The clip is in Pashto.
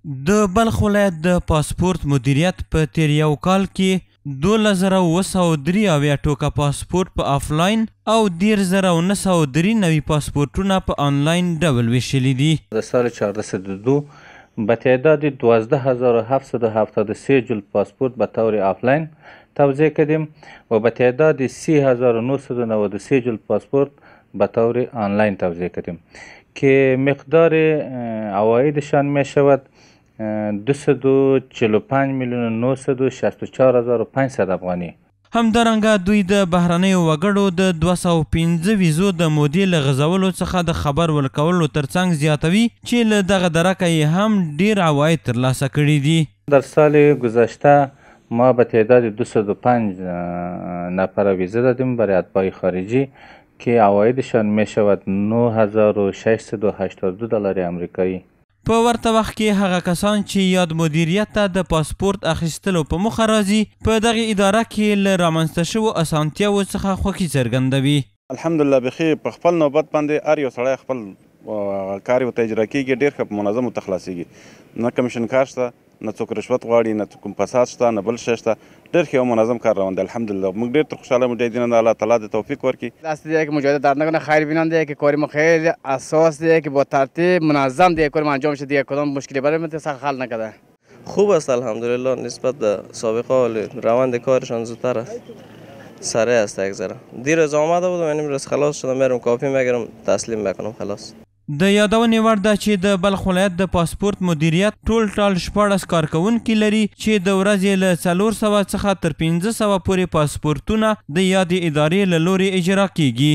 د بلخ ولایت د پاسپورت مدیریت په تیر یو کال کې 12,903 ټوکه پاسپورت په آفلاین او 13,903 نوي پاسپورتونه په آنلاین ډول ویشلي دي. در سال 1402 به تعداد 12,773 جلد پاسپورت به طور آفلاین توزیع کردیم و به تعداد 30,993 جلد پاسپورت به طور آنلاین توزیع کردیم که مقدار عوایدشان می شود 245,964,500 افغاني. همدارنګه دوی د بهرنیو وګړو د 205 ویزو د مودې له غځولو څخه د خبر ورکولو ترڅنګ زیاتوي چې له دغه درکه یې هم ډیر عواید ترلاسه کړي دي. در سال گذشته ما به تعداد 205 نفر ویزه دادیم برای اتباع خارجی که عوایدشان می شود 9,682 دلار آمریکایی. په ورته وخت کې هغه کسان چې یاد مدیریت ته د پاسپورت اخیستلو په موخه راځي په دغه اداره کې له رامنځته شوو اسانتیاوو څخه خوښي څرګندوي. الحمدلله بخیر په خپل نوبت باندې هر یو سړی خپل کار ورته اجرا کیږي ډېر ښه په منظم ورته خلاصیږي، نه کمیشن کار شته، نه څوک رشوت غواړي، نه کوم فساد شته، نه بل شی شته، ډېر ښه او منظم کار روان دی. الحمدلله موږ ډېر تر خوشحاله مجاهدین الله تعالی د توفیق ورکړي. دست دیگه که مجاهد درنگان خیر بیننده که کار ما خیلی اساس دیگه که با ترتیب منظم دیگه کار انجام شده، دیگه کدام مشکلی برای من سخت حل نکرده. خوب است الحمدلله، نسبت به سابقه روند کارشان زودتر است، سریع است. یک ذره دیر از آمده بودم، یعنی امروز خلاص شدم، میرم کافی میگیرم تسلیم بکنم خلاص. د یادونې وړ ده چې د بلخ ولایت د پاسپورت مدیریت ټول 14 کارکوونکي لري چې د ورځې له 400 څخه تر 500 پورې پاسپورتونه د یادې ادارې له لورې اجرا کیږي.